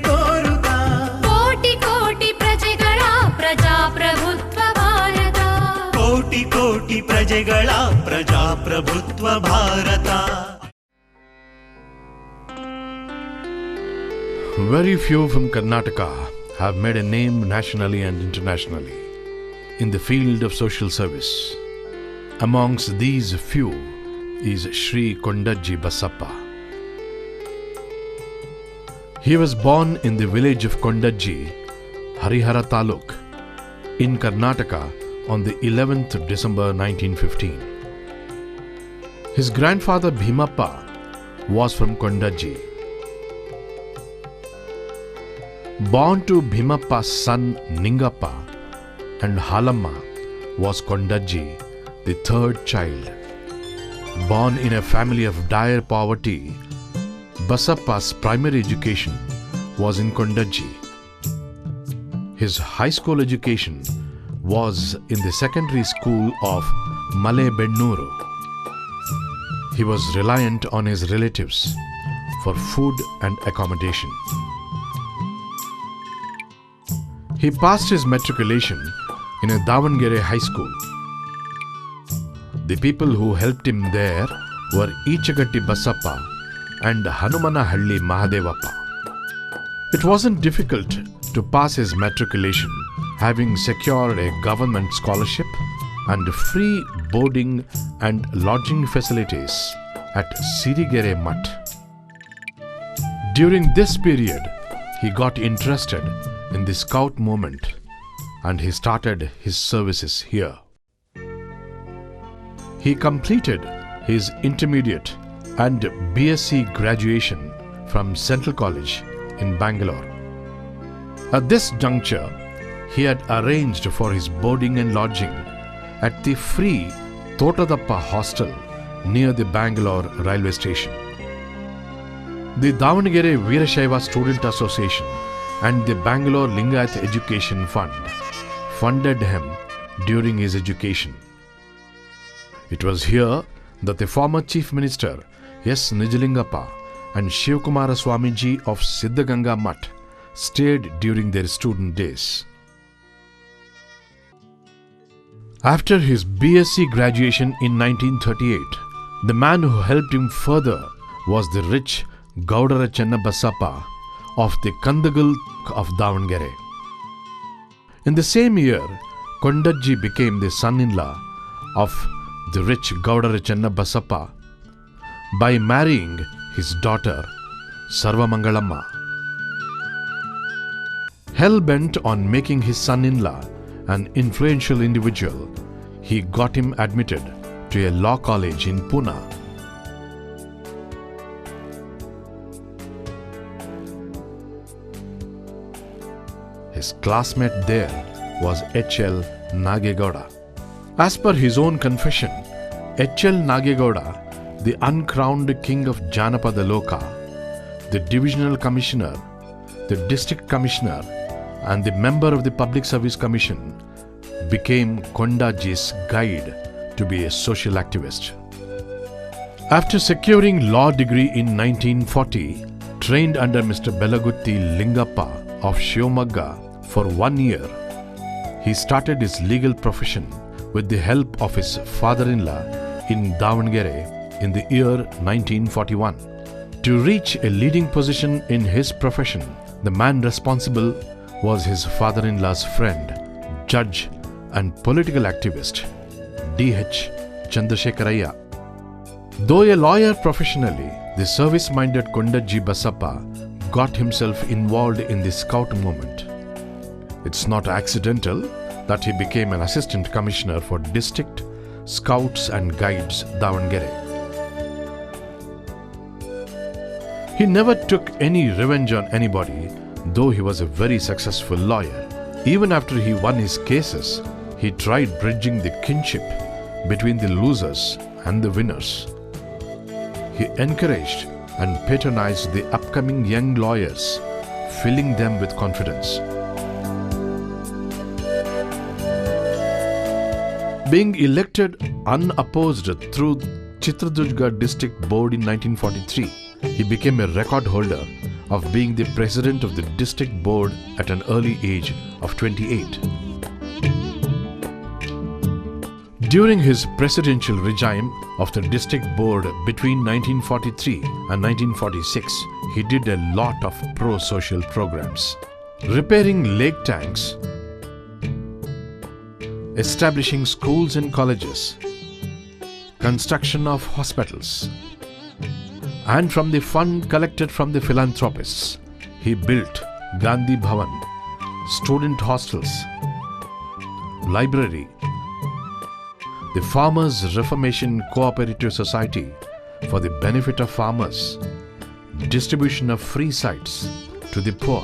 ತೋರುತ್ತಾ ಕೋಟಿ ಕೋಟಿ ಪ್ರಜೆಗಳ ಪ್ರಜಾಪ್ರಭುತ್ವ ಭಾರತ ಕೋಟಿ ಕೋಟಿ ಪ್ರಜೆಗಳ ಪ್ರಜಾಪ್ರಭುತ್ವ Bharat. Very few from Karnataka have made a name nationally and internationally in the field of social service. Amongst these few is Shri KONDAJJI BASAPPA. He was born in the village of KONDAJJI, Harihara Taluk, in Karnataka on the 11th of December 1915. His grandfather Bhimappa was from KONDAJJI. Born to Bhimappa's son Ningappa and Halamma was KONDAJJI, the third child. Born in a family of dire poverty, Basappa's primary education was in KONDAJJI. His high school education was in the secondary school of Malebennuru. He was reliant on his relatives for food and accommodation. He passed his matriculation in a Davangere high school. The people who helped him there were Ichagatti Basappa and Hanumanahalli Mahadevappa. It wasn't difficult to pass his matriculation, having secured a government scholarship and free boarding and lodging facilities at Sirigere Mutt. During this period, he got interested in the Scout movement and he started his services here. He completed his intermediate and BSc graduation from Central College in Bangalore. At this juncture, he had arranged for his boarding and lodging at the free Totadappa hostel near the Bangalore railway station. The Davangere Veerashaiva Student Association and the Bangalore Lingayat Education Fund funded him during his education. It was here that the former Chief Minister S. Nijalingappa and Shivkumara Swamiji of Siddhaganga Mutt stayed during their student days. After his BSc graduation in 1938, the man who helped him further was the rich Gaudara Chenna Basappa of the Kandagal of Davangere. In the same year, KONDAJJI became the son-in-law of the rich Gaudara Chenna Basappa by marrying his daughter Sarvamangalamma. Hell-bent on making his son-in-law an influential individual, he got him admitted to a law college in Pune. His classmate there was H.L. Nagegowda. As per his own confession, H.L. Nagegowda, the uncrowned king of Janapada Loka, the divisional commissioner, the district commissioner, and the member of the Public Service Commission, became KONDAJJI's guide to be a social activist. After securing law degree in 1940, trained under Mr. Belagutti Lingappa of Shivamogga for 1 year, he started his legal profession with the help of his father-in-law in Davangere in the year 1941. To reach a leading position in his profession, the man responsible was his father-in-law's friend, judge and political activist, D.H. Chandrasekharaya. Though a lawyer professionally, the service-minded KONDAJJI Basappa got himself involved in the Scout movement. It's not accidental that he became an assistant commissioner for district Scouts and Guides, Davangere. He never took any revenge on anybody, though he was a very successful lawyer. Even after he won his cases, he tried bridging the kinship between the losers and the winners. He encouraged and patronized the upcoming young lawyers, filling them with confidence. Being elected unopposed through Chitradurga District Board in 1943, he became a record holder of being the president of the district board at an early age of 28. During his presidential regime of the district board between 1943 and 1946, he did a lot of pro-social programs, repairing lake tanks, establishing schools and colleges, construction of hospitals, and from the fund collected from the philanthropists, he built Gandhi Bhavan, student hostels, library, the Farmers Reformation Cooperative Society for the benefit of farmers, distribution of free sites to the poor.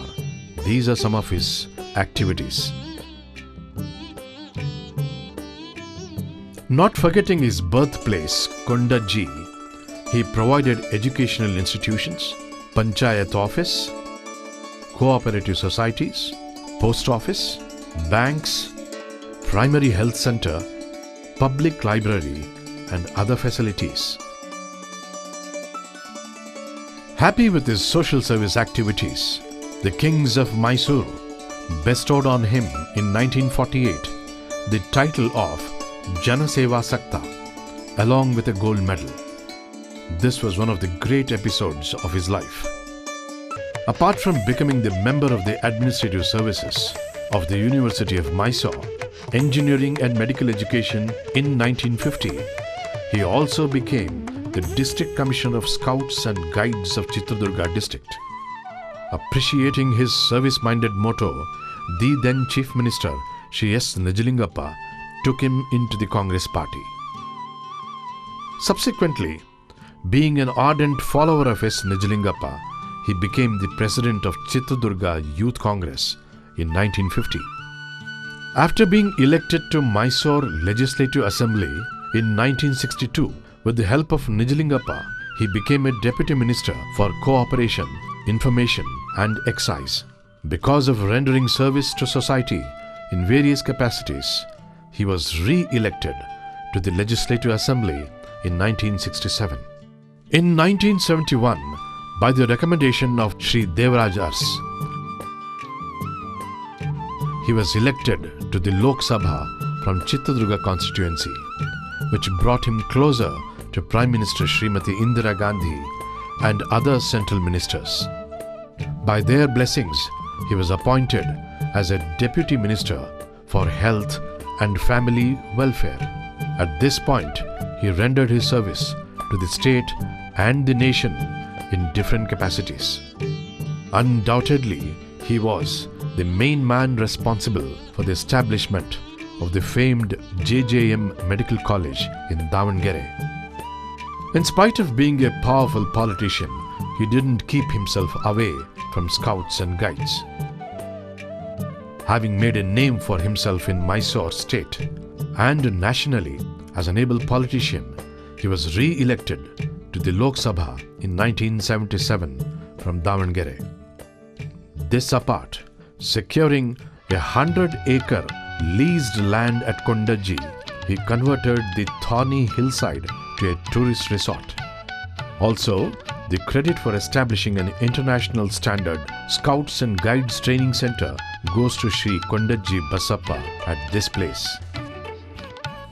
These are some of his activities. Not forgetting his birthplace, KONDAJJI, he provided educational institutions, panchayat office, cooperative societies, post office, banks, primary health center, public library, and other facilities. Happy with his social service activities, the kings of Mysore bestowed on him in 1948 the title of Janaseva Sakta along with a gold medal. This was one of the great episodes of his life. Apart from becoming the member of the administrative services of the University of Mysore, engineering and medical education in 1950, he also became the District Commissioner of Scouts and Guides of Chitradurga district. Appreciating his service-minded motto, the then Chief Minister, Shri S. Nijalingappa, took him into the Congress party. Subsequently, being an ardent follower of S. Nijalingappa, he became the President of Chitradurga Youth Congress in 1950. After being elected to Mysore Legislative Assembly in 1962, with the help of Nijalingappa, he became a Deputy Minister for Cooperation, Information and Excise. Because of rendering service to society in various capacities, he was re-elected to the Legislative Assembly in 1967. In 1971, by the recommendation of Sri Devaraj Ars, he was elected to the Lok Sabha from Chitradurga constituency, which brought him closer to Prime Minister Srimati Indira Gandhi and other central ministers. By their blessings, he was appointed as a Deputy Minister for Health and Family Welfare. At this point, he rendered his service to the state and the nation in different capacities. Undoubtedly, he was the main man responsible for the establishment of the famed JJM Medical College in Davangere. In spite of being a powerful politician, he didn't keep himself away from Scouts and Guides. Having made a name for himself in Mysore state and nationally as an able politician, he was re-elected to the Lok Sabha in 1977 from Davangere. This apart, securing 100-acre leased land at KONDAJJI, he converted the thorny hillside to a tourist resort. Also, the credit for establishing an international standard Scouts and Guides training center goes to Sri KONDAJJI Basappa at this place.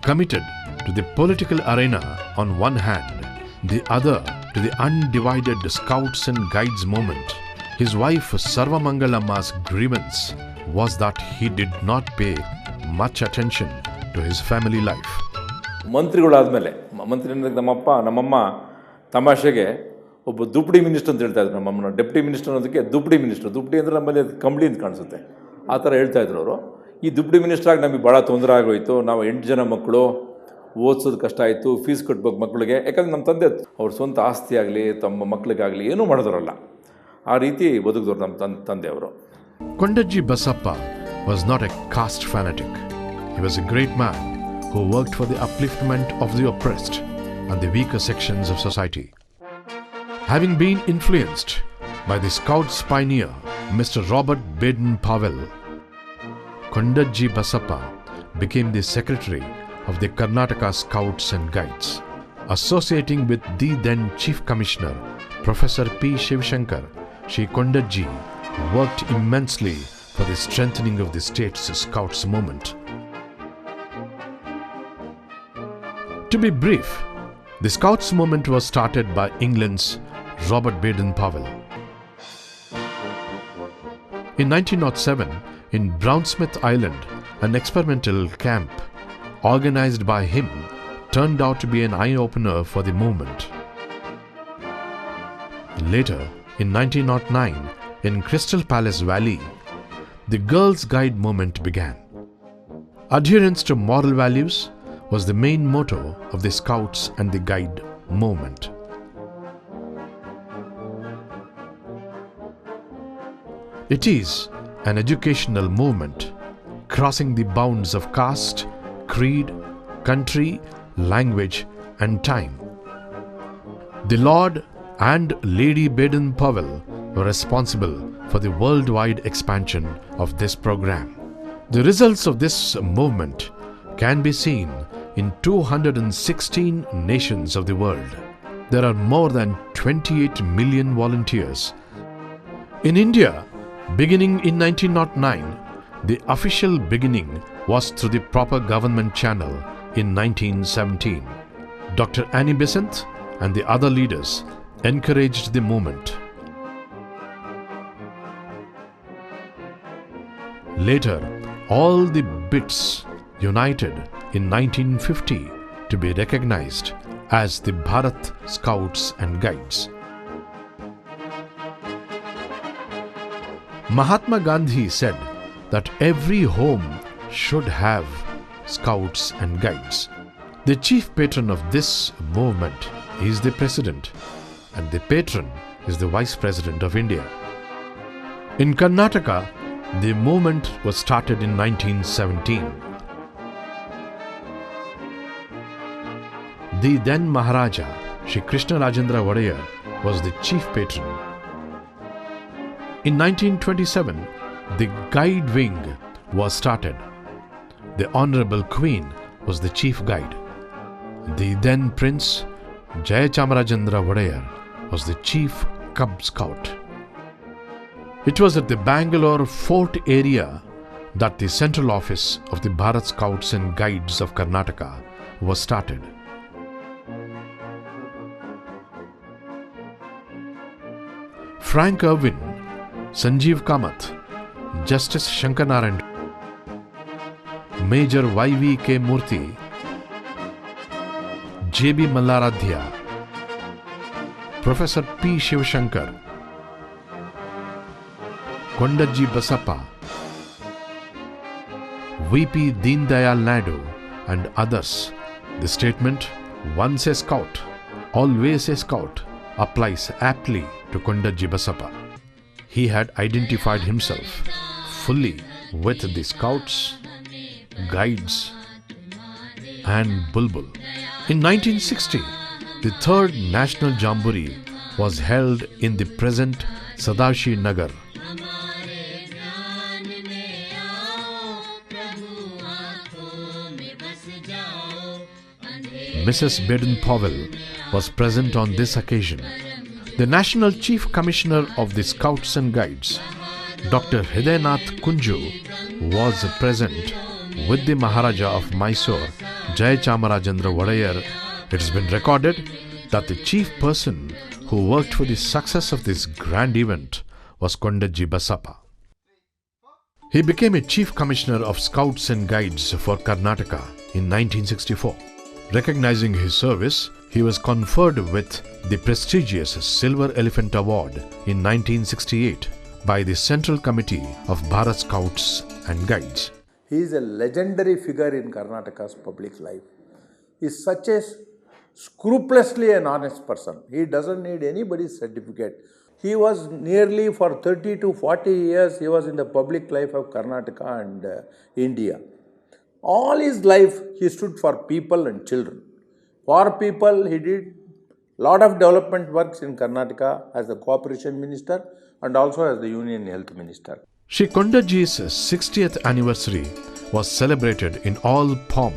Committed to the political arena on one hand, the other to the undivided Scouts and Guides movement, his wife Sarvamangalamma's grievance was that he did not pay much attention to his family life. ಮಂತ್ರಿಗಳಾದಮೇಲೆ ಮಂತ್ರಿ ನಮ್ಮಮ್ಮ ತಮಾಷೆಗೆ ಒಬ್ಬ ದುಪ್ಡಿ minister ಅಂತ ಹೇಳ್ತಾ ಇದ್ರು. ನಮ್ಮಮ್ಮನ deputy minister ಅನ್ನೋದಕ್ಕೆ ದುಪ್ಡಿ minister, ದುಪ್ಡಿ ಅಂದರೆ ನಮ್ಮಲ್ಲಿ ಅದು ಕಂಬಳಿ ಅಂತ ಕಾಣಿಸುತ್ತೆ, ಆ ಥರ ಹೇಳ್ತಾ ಇದ್ರು ಅವರು. ಈ ದುಪ್ಡಿ ಮಿನಿಸ್ಟ್ರಾಗಿ ನಮಗೆ ಭಾಳ ತೊಂದರೆ ಆಗೋಯಿತು. ನಾವು 8 ಜನ ಮಕ್ಕಳು, ಓದಿಸೋದು ಕಷ್ಟ ಆಯಿತು, ಫೀಸ್ ಕಟ್ಬೇಕು ಮಕ್ಕಳಿಗೆ. ಯಾಕಂದರೆ ನಮ್ಮ ತಂದೆ ಅವ್ರ ಸ್ವಂತ ಆಸ್ತಿ ಆಗಲಿ ತಮ್ಮ ಮಕ್ಕಳಿಗಾಗಲಿ ಏನೂ ಮಾಡಿದ್ರಲ್ಲ, ಆ ರೀತಿ ಬದುಕಿದವರು ನಮ್ಮ ತಂದೆಯವರು. KONDAJJI Basappa was not a caste fanatic. He was a great man who worked for the upliftment of the oppressed and the weaker sections of society. Having been influenced by the Scouts pioneer Mr. Robert Baden-Powell, KONDAJJI Basappa became the secretary of the Karnataka Scouts and Guides, associating with the then Chief Commissioner Professor P. Shivshankar Shri KONDAJJI worked immensely for the strengthening of the state's Scouts movement. To be brief, the Scouts movement was started by England's Robert Baden-Powell. In 1907, in Brownsmith Island, an experimental camp organized by him turned out to be an eye-opener for the movement. Later, in 1909, in Crystal Palace Valley, the Girls' Guide movement began. Adherence to moral values was the main motto of the Scouts and the Guide movement. It is an educational movement crossing the bounds of caste, creed, country, language and time. The Lord and Lady Baden-Powell were responsible for the worldwide expansion of this program. The results of this movement can be seen in 216 nations of the world. There are more than 28 million volunteers. In India, beginning in 1909, the official beginning was through the proper government channel in 1917. Dr. Annie Besant and the other leaders encouraged the movement. Later, all the bits united in 1950 to be recognized as the BHARATH Scouts and Guides. Mahatma Gandhi said that every home should have Scouts and Guides. The chief patron of this movement is the President, and the patron is the Vice President of India. In Karnataka, the movement was started in 1917. The then Maharaja, Shri Krishna Rajendra Wadeyar, was the chief patron. In 1927, the Guide Wing was started. The Honorable Queen was the chief guide. The then Prince Jayachamarajendra Wadeyar was the chief Cub Scout. It was at the Bangalore Fort area that the central office of the Bharat Scouts and Guides of Karnataka was started. Frank Irwin, Sanjeev Kamath, Justice Shankarnarayan, Major Y.V.K. Murthy, J.B. Mallaradhya, Professor P. Shivashankar, KONDAJJI BASAPPA, V.P. Deen Dayal Naidu and others. The statement, "Once a Scout, always a Scout," applies aptly to KONDAJJI BASAPPA. He had identified himself fully with the Scouts, Guides and Bulbul. In 1960, the third National Jamboree was held in the present Sadashi Nagar. Mrs. Baden-Powell was present on this occasion. The National Chief Commissioner of the Scouts and Guides, Dr. Hridaynath Kunju, was present with the Maharaja of Mysore, Jayachamarajendra Wadeyar. It has been recorded that the chief person who worked for the success of this grand event was KONDAJJI BASAPPA. He became a Chief Commissioner of Scouts and Guides for Karnataka in 1964. Recognizing his service, he was conferred with the prestigious Silver Elephant Award in 1968 by the Central Committee of Bharat Scouts and Guides. He is a legendary figure in Karnataka's public life. He is such a scrupulously an honest person. He doesn't need anybody's certificate. He was nearly for 30 to 40 years, he was in the public life of Karnataka and India. All his life, he stood for people and children. For people, he did lot of development works in Karnataka as the Cooperation Minister and also as the Union Health Minister. Shri KONDAJJI's 60th anniversary was celebrated in all pomp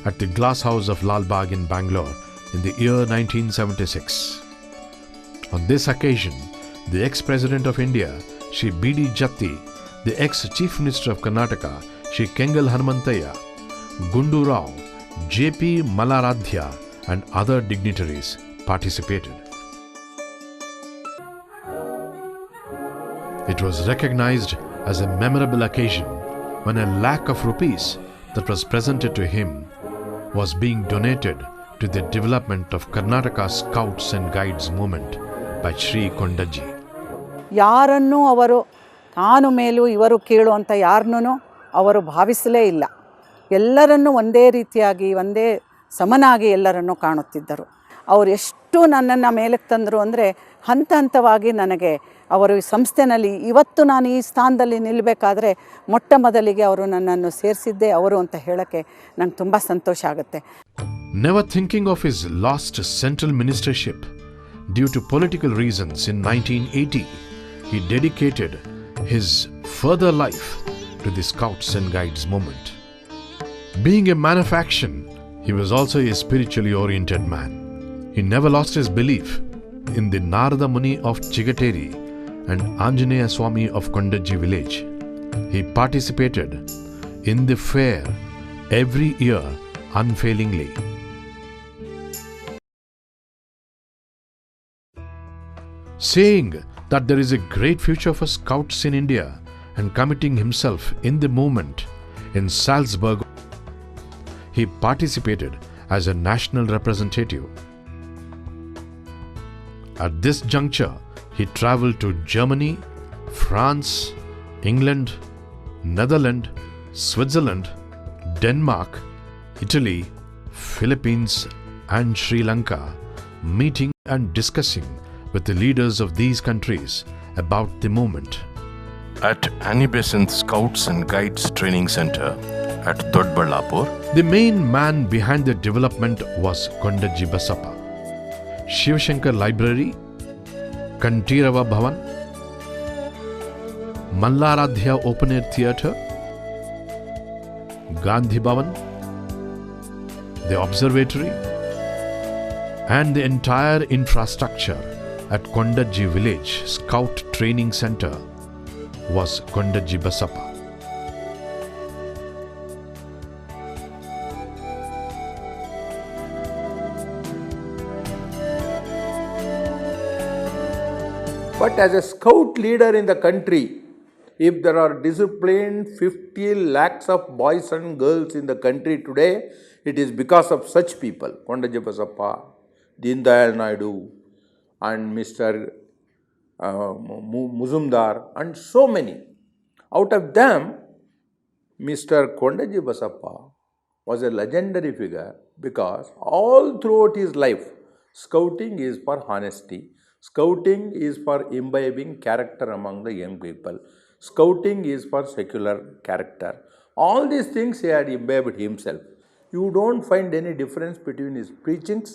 at the Glass House of Lal Bagh in Bangalore in the year 1976. On this occasion, the ex-President of India, Shri B.D. Jatti, the ex-Chief Minister of Karnataka, Shri Kengal Hanumantaya, Gundu Rao, J.P. Malaradhya, and other dignitaries participated. It was recognized as a memorable occasion when a lakh of rupees that was presented to him was being donated to the development of Karnataka Scouts and Guides movement by Shri KONDAJJI. ಯಾರನ್ನೂ ಅವರು ತಾನು ಮೇಲೂ ಇವರು ಕೀಳು ಅಂತ ಯಾರನ್ನೂ ಅವರು ಭಾವಿಸಲೇ ಇಲ್ಲ. ಎಲ್ಲರನ್ನೂ ಒಂದೇ ರೀತಿಯಾಗಿ ಒಂದೇ ಸಮನಾಗಿ ಎಲ್ಲರನ್ನೂ ಕಾಣುತ್ತಿದ್ದರು. ಅವರು ಎಷ್ಟು ನನ್ನನ್ನು ಮೇಲಕ್ಕೆ ತಂದರು ಅಂದರೆ ಹಂತ ಹಂತವಾಗಿ ನನಗೆ ಅವರು ಈ ಸಂಸ್ಥೆಯಲ್ಲಿ ಇವತ್ತು ನಾನು ಈ ಸ್ಥಾನದಲ್ಲಿ ನಿಲ್ಲಬೇಕಾದ್ರೆ ಮೊಟ್ಟ ಮೊದಲಿಗೆ ಅವರು ನನ್ನನ್ನು ಸೇರಿಸಿದ್ದೇ ಅವರು ಅಂತ ಹೇಳೋಕ್ಕೆ ನಂಗೆ ತುಂಬ ಸಂತೋಷ ಆಗುತ್ತೆ. Never thinking of his lost central ministership due to political reasons in 1980, he dedicated his further life to the Scouts and Guides movement. Being a man of action, he was also a spiritually oriented man. He never lost his belief in the Narada Muni of Chigateri and Anjaneya Swami of KONDAJJI village. He participated in the fair every year unfailingly. Saying that there is a great future for Scouts in India and committing himself in the movement in Salzburg, he participated as a national representative. At this juncture, he travelled to Germany, France, England, Netherlands, Switzerland, Denmark, Italy, Philippines, and Sri Lanka, meeting and discussing with the leaders of these countries about the movement. At Annie Besant Scouts and Guides Training Center at Dodballapur, the main man behind the development was KONDAJJI BASAPPA. Shivashankar Library, Kantirava Bhavan, Mallaradhya Open Air Theatre, Gandhi Bhavan, the Observatory, and the entire infrastructure at KONDAJJI Village Scout Training Center was KONDAJJI BASAPPA. But as a scout leader in the country, if there are disciplined 50 lakhs of boys and girls in the country today, it is because of such people, KONDAJJI BASAPPA, Deen Dayal Naidu, and Mr. Muzumdar, and so many. Out of them, Mr. KONDAJJI BASAPPA was a legendary figure because all throughout his life, scouting is for honesty, scouting is for imbibing character among the young people, scouting is for secular character. All these things he had imbibed himself. You don't find any difference between his preachings,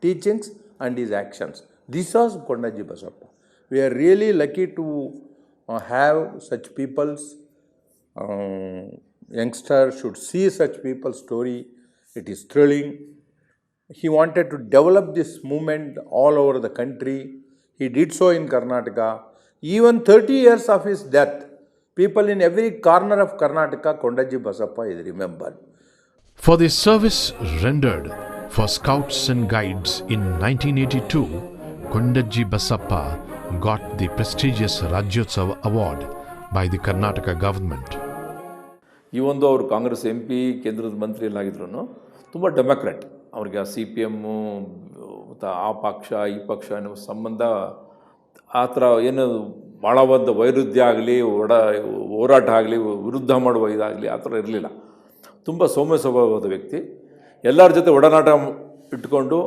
teachings, and his actions. This was KONDAJJI BASAPPA. We are really lucky to have such people's youngsters should see such people's story. It is thrilling. He wanted to develop this movement all over the country. He did so in Karnataka. Even 30 years of his death, people in every corner of Karnataka, KONDAJJI BASAPPA is remembered. For the service rendered for Scouts and Guides in 1982, KONDAJJI BASAPPA got the prestigious Rajyotsava Award by the Karnataka government. ಈ ಒಂದು ಅವರು Congress M P ಕೇಂದ್ರದ ಮಂತ್ರಿಯಲ್ಲಾಗಿದ್ರು ತುಂಬ democrat. ಅವ್ರಿಗೆ ಆ CPM ಮತ್ತು ಆ ಪಕ್ಷ ಈ ಪಕ್ಷ ಅನ್ನೋ ಸಂಬಂಧ ಆ ಥರ ಏನು ಭಾಳ ಒಂದು ವೈರುಧ್ಯ ಆಗಲಿ ಹೋರಾಟ ಆಗಲಿ ವಿರುದ್ಧ ಮಾಡುವ ಇದಾಗಲಿ ಆ ಥರ ಇರಲಿಲ್ಲ. ತುಂಬ ಸೌಮ್ಯ ಸ್ವಭಾವದ ವ್ಯಕ್ತಿ. ಎಲ್ಲರ ಜೊತೆ ಒಡನಾಟ ಇಟ್ಕೊಂಡು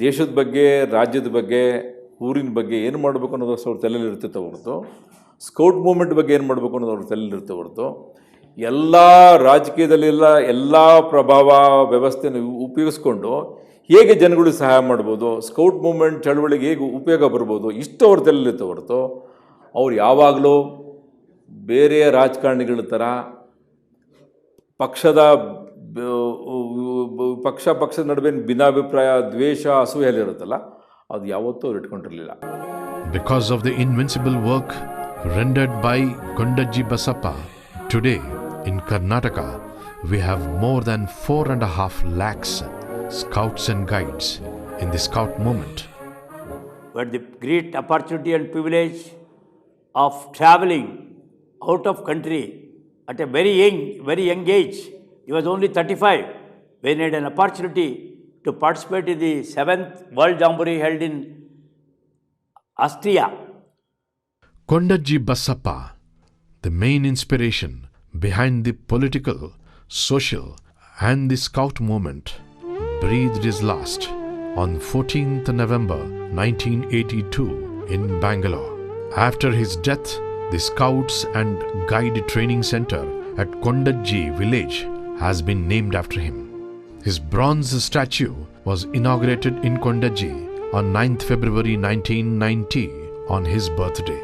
ದೇಶದ ಬಗ್ಗೆ, ರಾಜ್ಯದ ಬಗ್ಗೆ, ಊರಿನ ಬಗ್ಗೆ ಏನು ಮಾಡಬೇಕು ಅನ್ನೋದು ಅವ್ರ ತಲೆಯಲ್ಲಿ ಇರ್ತಿತ್ತು ಹೊರತು, ಸ್ಕೌಟ್ ಮೂವ್ಮೆಂಟ್ ಬಗ್ಗೆ ಏನು ಮಾಡಬೇಕು ಅನ್ನೋದು ಅವ್ರ ತಲೆಯಲ್ಲಿ ಇರುತ್ತೆ ಹೊರತು, ಎಲ್ಲ ರಾಜಕೀಯದಲ್ಲೆಲ್ಲ ಎಲ್ಲ ಪ್ರಭಾವ ವ್ಯವಸ್ಥೆನ ಉಪಯೋಗಿಸ್ಕೊಂಡು ಹೇಗೆ ಜನಗಳಿಗೆ ಸಹಾಯ ಮಾಡ್ಬೋದು, ಸ್ಕೌಟ್ ಮೂವ್ಮೆಂಟ್ ಚಳವಳಿಗೆ ಹೇಗೆ ಉಪಯೋಗ ಬರ್ಬೋದು, ಇಷ್ಟು ಅವ್ರ ತಲೆಯಲ್ಲಿರುತ್ತೆ ಹೊರತು ಅವ್ರು ಯಾವಾಗಲೂ ಬೇರೆ ರಾಜಕಾರಣಿಗಳ ಥರ ಪಕ್ಷದ ನಡುವೆ ಭಿನ್ನಾಭಿಪ್ರಾಯ, ದ್ವೇಷ, ಅಸೂಯೆಯಲ್ಲಿರುತ್ತಲ್ಲ, ಅದು ಯಾವತ್ತೂ ಅವ್ರು ಇಟ್ಕೊಂಡಿರಲಿಲ್ಲ. Because of the invincible work rendered by KONDAJJI BASAPPA, today in Karnataka, we have more than 4.5 lakhs scouts and guides in the scout movement. But the great opportunity and privilege of traveling out of country at a very young age. He was only 35 when he had an opportunity to participate in the 7th World Jamboree held in Austria. KONDAJJI BASAPPA, the main inspiration behind the political, social and the scout movement, breathed his last on 14th November 1982 in Bangalore. After his death, the Scouts and Guide Training Center at KONDAJJI village has been named after him. His bronze statue was inaugurated in KONDAJJI on 9th February 1990 on his birthday.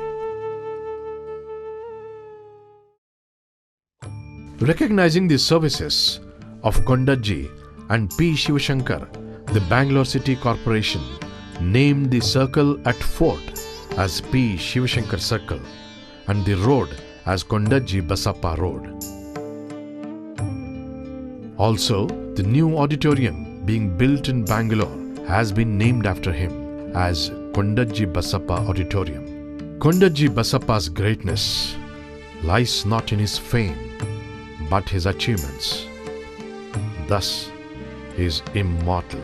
Recognizing the services of KONDAJJI and P. Shivashankar, the Bangalore City Corporation named the circle at Fort as P. Shivashankar Circle and the road as KONDAJJI BASAPPA Road. Also, the new auditorium being built in Bangalore has been named after him as KONDAJJI BASAPPA Auditorium. KONDAJJI BASAPPA's greatness lies not in his fame but his achievements. Thus, he is immortal.